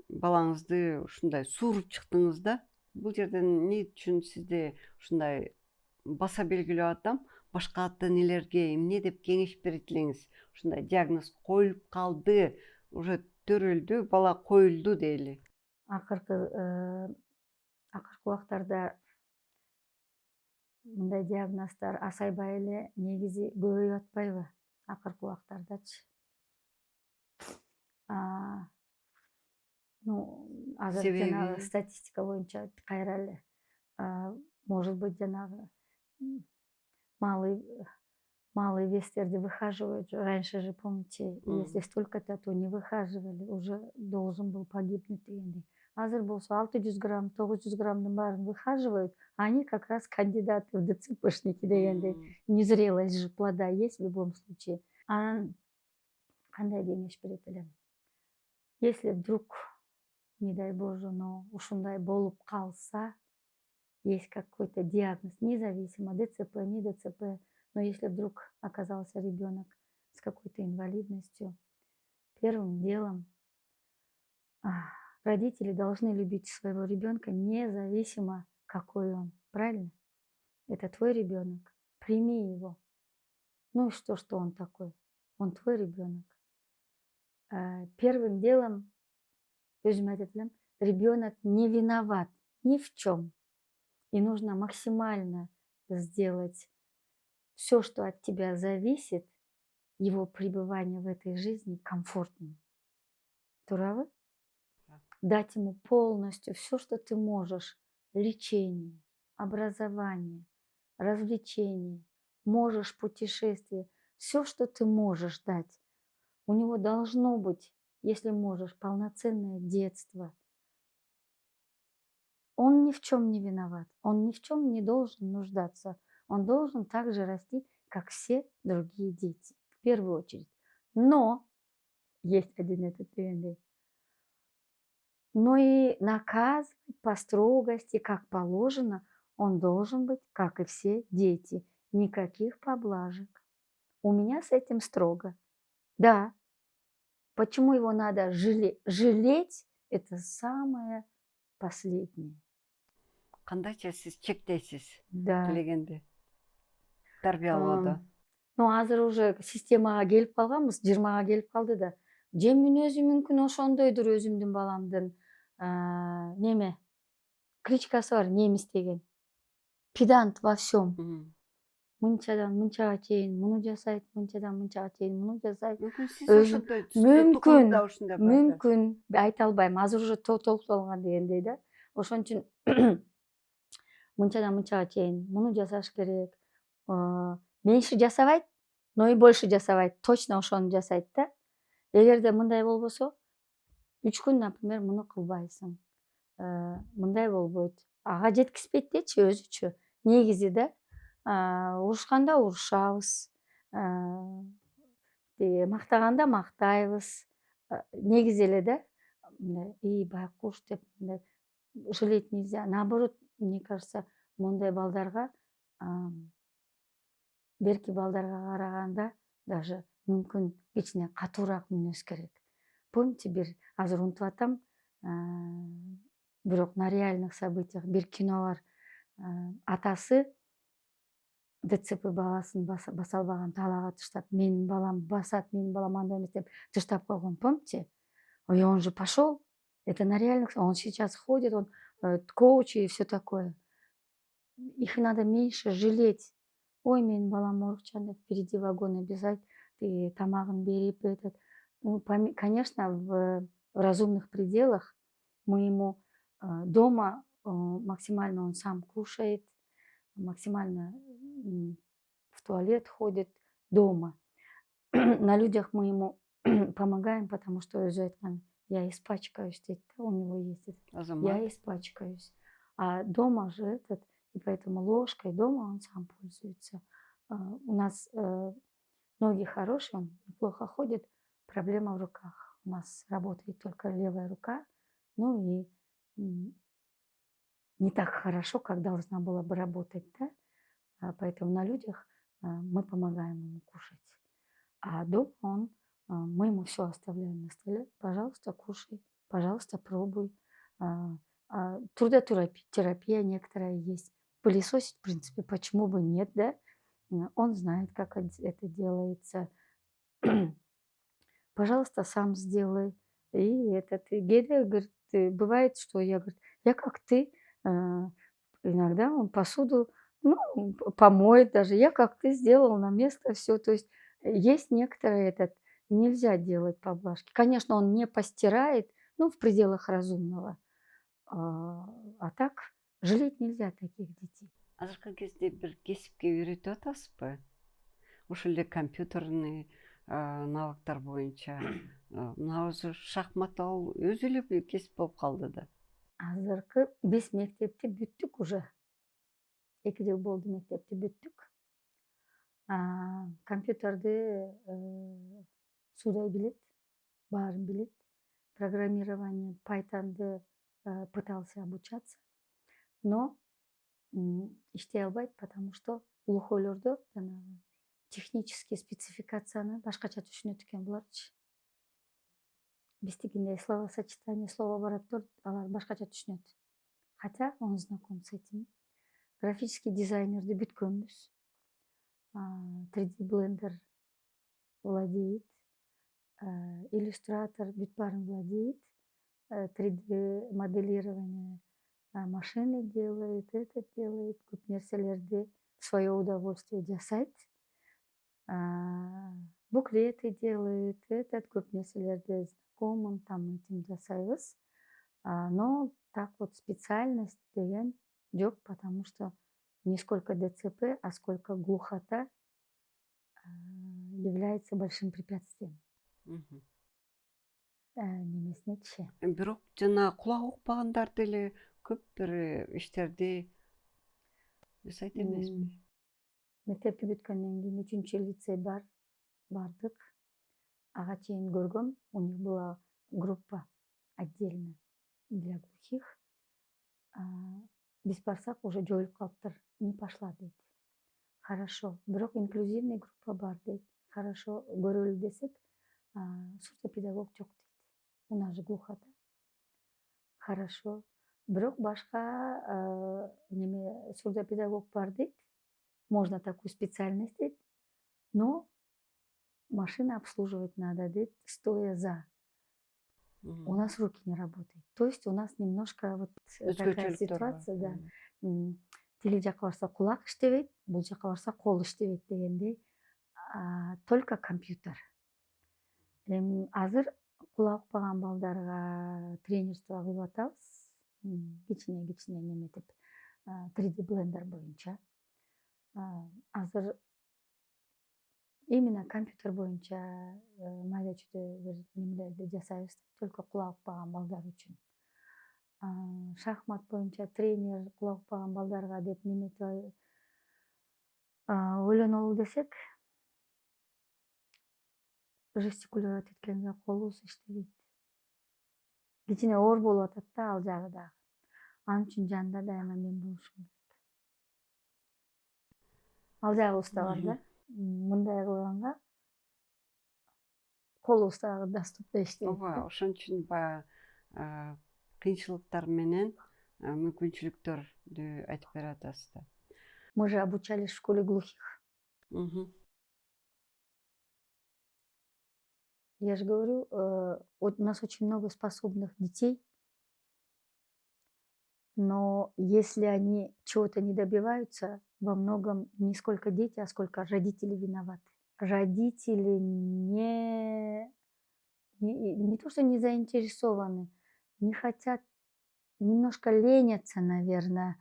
балаңызды ушундай сууруп чыктыңыз да. Бул жерден эмне үчүн сизди ушундай баса белгилеп атам? Башка ата энелерге эмне деп кеңеш берет элеңиз? Ушундай диагноз коюлуп калды, уже төрөлдү, бала коюлду дейли. Акыркы убактарда мындай диагноздар асайбай эле негизи көбөйүп атпайбы? Акыркы убактардачы. Ну, азыр Себеби? жанагы статистика боюнча кайра эле, может быть, жанагы малый малый вестерди выхаживают же. Раньше же, помните, если столько-то, то не выхаживали, уже должен был погибнуть дегендей. Азыр болсо 600 грамм, 900 граммдын баарын выхаживают, а они как раз кандидаты в ДЦПшники дегендей. Незрелость же плода есть в любом случае. Анан кандай кеңеш берет элем? Если вдруг, не дай Боже, но ушундай болуп калса, есть какой-то диагноз, независимо, ДЦП, не ДЦП, но если вдруг оказался ребенок с какой-то инвалидностью, первым делом родители должны любить своего ребенка независимо, какой он. Правильно? Это твой ребенок. Прими его. Ну и что он такой? Он твой ребенок. Первым делом, ребенок не виноват ни в чем. И нужно максимально сделать все, что от тебя зависит, его пребывание в этой жизни комфортным. Туравы? Дать ему полностью все, что ты можешь. Лечение, образование, развлечение, можешь путешествие. Все, что ты можешь дать. У него должно быть, если можешь, полноценное детство. Он ни в чем не виноват, он ни в чем не должен нуждаться. Он должен так же расти, как все другие дети, в первую очередь. Но, есть один этот дегендей, но и наказывать по строгости, как положено, он должен быть, как и все дети. Никаких поблажек. У меня с этим строго. Да. Почему его надо жалеть? Жалеть – это самое последнее. Кандайча сиз чектейсиз Да. тилегенди тарбиялоодо? Ну, азыр уже системага келип калганбыз, 20-га келип калды да. Же мүнөзү мүмкүн ошондойдур өзүмдүн баламдын. Неме? Кличкасы бар, немис деген. Педант во всем. Мынчадан мынчага чейин муну жасайт, мынчадан мынчага чейин муну жасайт. Мүмкүн сиз Өзү- ошондой мүмкүн, ушундай бар да. мүмкүн. Айта албайм, азыр уже толукталган дегендей да. Ошон үчүн мынчадан мынчага чейин муну жасаш керек. Меньше жасабайт, но и больше жасабайт. Точно ошону жасайт да. Эгерде мындай болбосо, 3 күн, например, муну кылбайсың. Мындай болбойт. Ага жеткизбейт дечи өзүчө. Негизи да, урушканда урушабыз. Мактаганда мактайбыз. Негизи эле да, мындай байкуш деп мындай жалеть нельзя. Наоборот, мне кажется, мондай балдарга берки балдарга караганда даже мүмкүн кичине катуураак мүнөз керек. Помните, азыр унутуп атам, бирок на реальных событиях бир кино бар. Атасы ДЦП баласын баса албаган талаага таштап, менин балам басат, менин балам андай эмес деп таштап койгон, помните? И он же пошел. Это на реальных, он сейчас ходит, он коуч и все такое. Их надо меньше жалеть. Ой, менин балам оорукчан деп впереди вагона бежать, тамагын берип этот. Ну, конечно, в разумных пределах мы ему дома максимально он сам кушает, максимально в туалет ходит дома. На людях мы ему помогаем, потому что өзү айткан, я испачкаюсь дейт, у него есть это. Я испачкаюсь. А дома же этот, и поэтому ложкой дома он сам пользуется. У нас ноги хорошие, он неплохо ходит, проблема в руках. У нас работает только левая рука, ну и не так хорошо, как должна была бы работать, да? Поэтому на людях мы помогаем ему кушать. А дома мы ему все оставляем на столе. Пожалуйста, кушай, пожалуйста, пробуй. Трудотерапия некоторая есть. Пылесосить, в принципе, почему бы нет, да? Он знает, как это делается. Пожалуйста, сам сделай. И Геда говорит, бывает, что я как ты. А, Иногда он посуду, ну, помоет даже. Я как ты сделал на место все. То есть есть некоторые нельзя делать поблажки. Конечно, он не постирает, ну, в пределах разумного. А так жалеть нельзя таких детей. Азыркы кезде бир кесипке үйрөтүп атасызбы? Ушул эле компьютерный навыктар боюнча мына өзү шахмат ал өзү эле бир кесип болуп калды да. Азыркы биз мектепти бүттүк уже. 2 жыл болду мектепти бүттүк. Компьютерди Судай билет, баарын билет. Программирование, Python'ды пытался обучаться, но иштей албайт, потому что глухойлордо жанагы технический спецификацияны башкача түшүнөт экен буларчы. Биздикиндей словосочетание, словообороттор алар башкача түшүнөт. Хотя он знаком с этим. Графический дизайнерди бүткөнбүз. 3D Blender владеет. Иллюстратор бүт баарын владеет. 3D моделирование машины делает, делает, көп нерселерди в свое удовольствие жасайт. Буклеты делает, көп нерселерди знакомым там этим жасайбыз. Но так вот специальность деген жок, потому что не сколько ДЦП, а сколько глухота является большим препятствием. Немесинечи. Бирок жана кулак укпагандар деле көп бир иштерди жасайт эмеспи? Мектепти бүткөндөн кийин 3 лицей бардык. Ага чейин көргөм. У них была группа отдельно для глухих. Биз барсак уже жоюлуп калыптыр. Не пошла дейт. Хорошо. Бирок инклюзивный группа бар дейт. Хорошо. Көрөлү десек, сурдопедагог жок дейт. У нас же глухота. Хорошо. Бирок башка сурдопедагог бар дейт. Можно такую специальность дейт. Но машина обслуживать надо дейт, стоя за. У нас руки не работают. То есть у нас немножко вот такая ситуация, да. Тили жака барса кулак иштебейт, бул жака барса кол иштебейт дегендей. Только компьютер. Азыр кулак укпаган балдарга тренерство кылып атабыз. Кичине неметип 3D Blender боюнча. Азыр именно компьютер боюнча майда чүйдө бир немелерди жасайбыз, только кулак укпаган балдар үчүн. Шахмат боюнча тренер кулак укпаган балдарга деп неметип ойлонолу десек, жестикулировать эткенге колубуз иштебейт. Кичине оор болуп атат да ал жагы дагы. Анын үчүн жанында дайыма мен болушум керек. Ал жагыбызда бар да. Мындай кылганга колубуз дагы доступта иштебейт. Ооба, ошон үчүн баягы кыйынчылыктар менен мүмкүнчүлүктөрдү айтып берип атасыз да. Мы же обучались в школе глухих. Я же говорю, у нас очень много способных детей, но если они чего-то не добиваются, во многом не сколько дети, а сколько родители виноваты. Родители не то, что не заинтересованы, не хотят, немножко ленятся, наверное,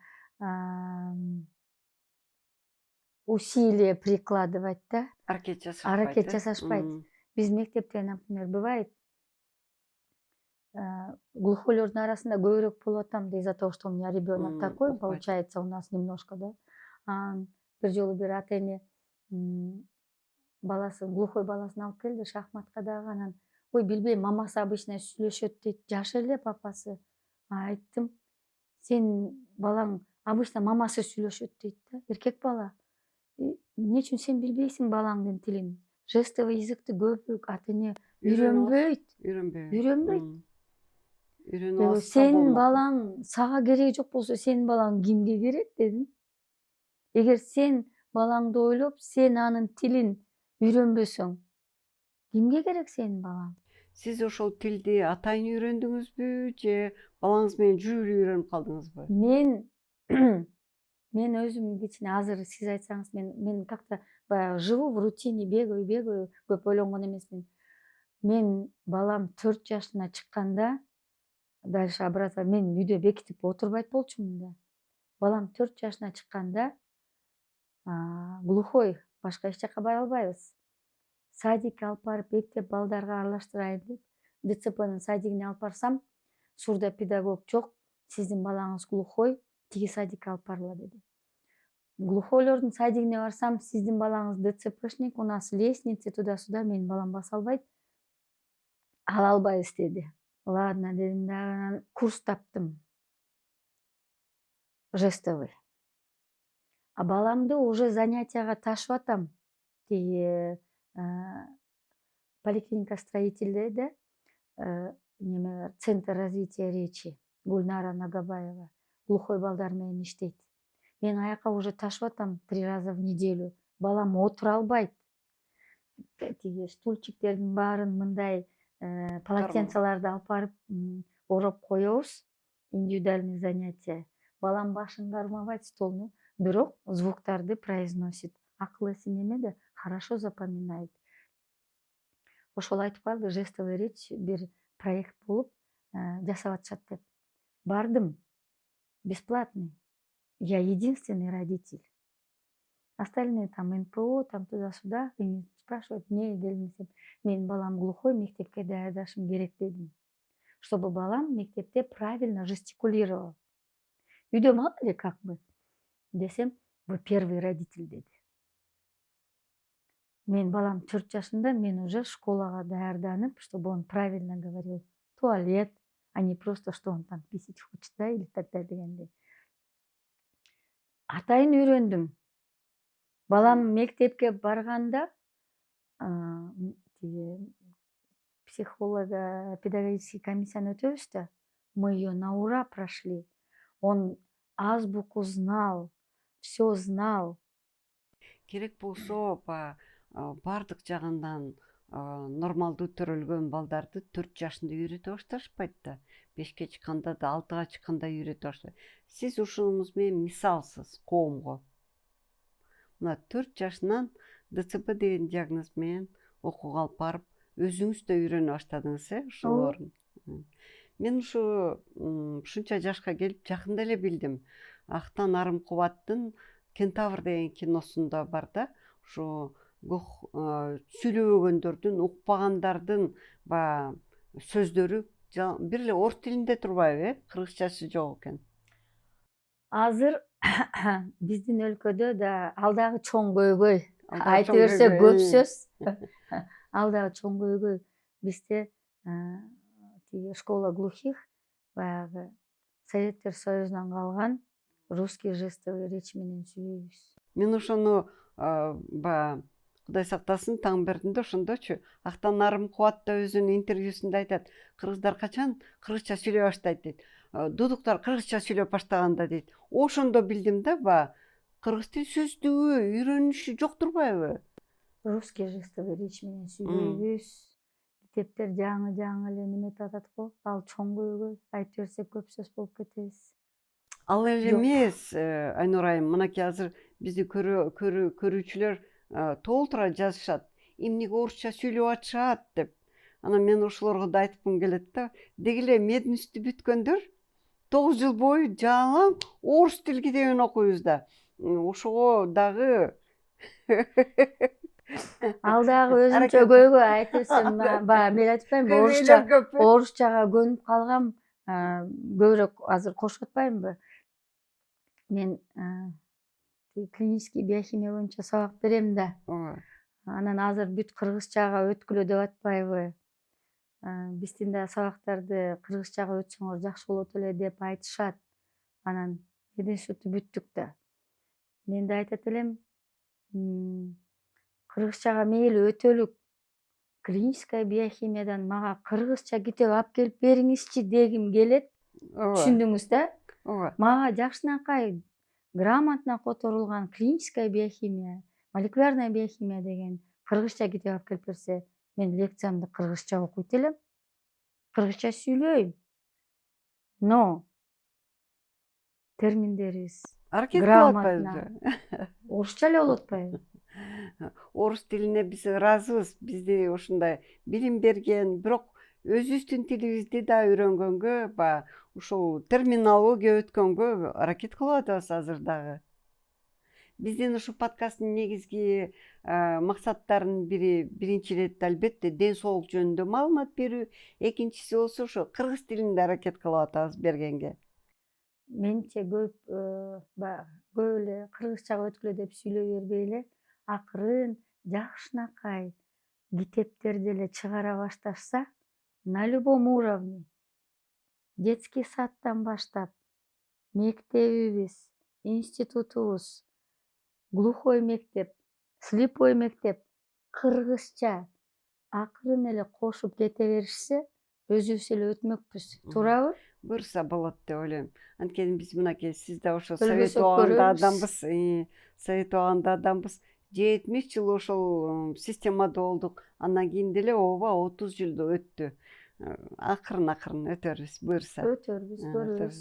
усилия прикладывать, да? Аракет жасашпайт. Биз мектепте, например, бывает, глухойлордун арасында көбүрөөк болуп атам из-за того, что у меня ребенок такой, получается, у нас немножко, да. Бир жолу бир ата эне баласын, глухой баласын алып келди шахматка дагы, анан ой билбейм, мамасы обычно сүйлөшөт дейт, жаш эле папасы. Айттым, сен балаң обычно мамасы сүйлөшөт дейт да, эркек бала. Эмне үчүн сен билбейсиң балаңдын тилин? Жестовый языкты көбүрөөк ата эне үйрөнбөйт. Үйрөнбөйт. Үйрөнүп алса Сен болмок. балаң сага кереги жок болсо, сенин балаң кимге керек дедим. Эгер сен балаңды ойлоп, сен анын тилин үйрөнбөсөң, кимге керек сенин балаң? Сиз ошол тилди атайын үйрөндүңүзбү же балаңыз менен жүрүп эле үйрөнүп калдыңызбы? Мен өзүм кичине азыр сиз айтсаңыз, мен как-то баягы живу в рутине, бегаю, көп ойлонгон эмесмин. Мен балам 4 жашына чыкканда, дальше обратно мен үйдө бекитип отурбайт болчумун да. Балам 4 жашына чыкканда глухой, башка эч жака бара албайбыз. Садикке алып барып эптеп балдарга аралаштырайын деп, ДЦПнын садигине алып барсам, сурдопедагог жок, сиздин балаңыз глухой, тиги садикке алып барыла деди. Глухойлордун садигине барсам, сиздин балаңыз ДЦПшник, у нас лестница туда-сюда, менин балам баса албайт. Ала албайбыз деди. Ладно дедим да, курс таптым. Жестовый. А баламды уже занятияга ташып атам. Тиги поликлиника строительде неме центр развития речи Гульнара Нагабаева глухой балдар менен иштейт. Мен аяка уже ташып атам 3 раза в неделю. Балам отура албайт. Тиги стульчиктердин баарын мындай полотенцеларды алып барып ороп коебуз. Индивидуальный занятие. Балам башын кармабайт столну, бирок звуктарды произносит. Акыл эсин эмеде хорошо запоминает. Ошол айтып калды, жестовый речь бир проект болуп жасап атышат деп. Бардым. Бесплатный. Я единственный родитель. Остальные там НПО, там туда-сюда. И спрашивают, мне келдиңиз деп. Менин балам глухой, мектепке даярдашым керек дедим. Чтобы балам мектепте правильно жестикулировал. Үйдө мало ли как бы десем, вы первый родитель деди. Мен балам 4 жашында, мен уже школага даярданып, чтобы он правильно говорил туалет, а не просто, что он там писать хочет, да, или так далее дегендей. Атайын үйрөндүм. Балам мектепке барганда, психолога, педагогический комиссияны өтөбүз да, мы ее на ура прошли. Он азбуку знал, все знал. Керек болсо, бардык жагынан нормалдуу төрөлгөн балдарды 4 жашында үйрөтө башташпайт да. 5ке чыкканда да, 6га чыкканда үйрөтө баштайт. Сиз ушунуңуз менен мисалсыз коомго. Мына 4 жашынан ДЦП деген диагноз менен окууга алып барып, өзүңүз да үйрөнө баштадыңыз, ушулорун. Мен ушунча жашка келип жакында эле билдим. Актан Арым Кубаттын Кентавр деген киносунда бар да, ушу сүйлөбөгөндөрдүн, укпагандардын сөздөрү бир эле орус тилинде турбайбы, кыргызчасы жок экен. Азыр биздин өлкөдө да ал дагы чоң көйгөй. Айта берсе көп сөз. Ал дагы чоң көйгөй. Бизде школа глухих баягы Советтер Союзунан калган русский жестовый речь менен сүйлөйбүз. Мен ошону Кудай сактасын таң бердимде ошондочу. Актан Арым Кубат да өзүнүн интервьюсунда айтат, кыргыздар качан кыргызча сүйлөй баштайт дейт. Дудуктар кыргызча сүйлөп баштаганда дейт. Ошондо билдим да, кыргыз тил сөздүгү, үйрөнүшү жок турбайбы? Русский жестовый речь менен сүйлөйбүз. Мектептер жаңы эле неметип атат го. Ал чоң көйгөй. Айтып берсе көп сөз болуп кетебиз. Ал эле эмес, Айнур айым, мынакей азыр бизди көрүүчүлөр толтура жазышат. Эмнеге орусча сүйлөп атышат деп. Анан мен ошолорго да айткым келет да, деги эле мединститутты бүткөндөр 9 жыл бою жаңы орус тил китебин окуйбуз да. Ошого дагы Ал дагы өзүнчө көйгөй. Айтып берсем, мен айтпаймынбы, орусчага көнүп калгам, көбүрөөк азыр кошуп атпаймынбы? Мен клинический биохимия боюнча сабак берем да. Анан азыр бүт кыргызчага өткүлө деп атпайбы? биздин да сабактарды кыргызчага өтсөңөр жакшы болот эле деп айтышат. Анан мединститутtu бүттүк да. Мен да айтат элем, кыргызчага мейли өтөлүк. Клиническая биохимиядан мага кыргызча китеп алып келип бериңизчи дегим келет. ооба Түшүндүңүз да? ооба Мага жакшынакай грамотно которулган клиническая биохимия, молекулярная биохимия деген кыргызча китеп алып келип берсе, мен лекциямды кыргызча окуйт элем, кыргызча сүйлөйм. Но терминдерибиз аракет кылып грамотно атпайбызбы? орусча эле болуп атпайбы? Орус тилине биз ыраазыбыз. Бизди ушундай билим берген, бирок өзүбүздүн тилибизди да үйрөнгөнгө, баягы ушул терминология өткөнгө аракет кылып атабыз азыр дагы. Биздин ушул подкасттын негизги максаттарынын бири биринчи иретте албетте ден соолук жөнүндө маалымат берүү, экинчиси болсо ошо кыргыз тилинде аракет кылып атабыз бергенге. Менимче көп эле кыргызчага өткүлө деп сүйлөй бербей эле акырын жакшынакай китептерди эле чыгара башташса, на любом уровне, детский садтан баштап, мектебибиз, институтубуз, глухой мектеп, слепой мектеп кыргызча акырын эле кошуп кете беришсе, өзүбүз эле өтмөкпүз. Туурабы? Буюрса болот деп ойлойм. Анткени биз мынакей сиз да ошо совет Өлбөсөк убагында көрөбүз. адамбыз. Совет убагында адамбыз. 70 жыл ошол системада болдук. Андан кийин деле ооба 30 жыл өттү. Акырын өтөрбүз буюрса. Өтөрбүз, көрөбүз.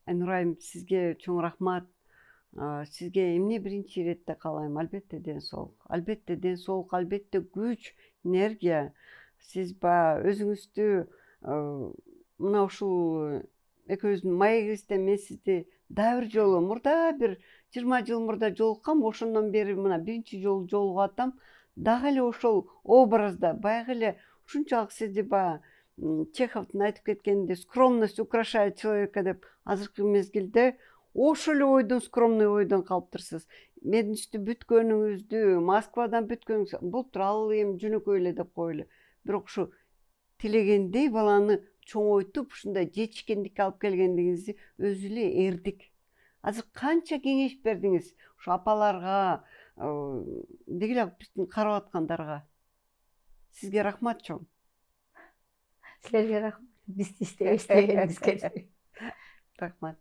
Нурайым, сизге чоң рахмат. Сизге эмне биринчи иретте каалайм? Албетте ден соолук. Албетте ден соолук, албетте күч, энергия. Сиз баягы өзүңүздү мына ушул экөөбүздүн маегибизде мен сизди дагы бир жолу мурда бир 20 жыл мурда жолуккам, ошондон бери мына биринчи жолу жолугуп атам. Дагы эле ошол образда баягы эле ушунчалык сизди баягы Чеховдун айтып кеткендей скромность украшает человека деп азыркы мезгилде ошол эле ойдон, скромный ойдон калыптырсыз. Мединститутtu бүткөнүңүздү, Москвадан бүткөнүңүз болуптур, ал эми жөнөкөй эле деп коелу. Бирок ушу тилегендей баланы чоңойтуп ушундай жетишкендикке алып келгендигиңизди өзү эле эрдик. Азыр канча кеңеш бердиңиз ушу апаларга, деги эле биздин карап аткандарга. Сизге рахмат чоң. Силерге рахмат. Бизди иштегениңизге. Рахмат.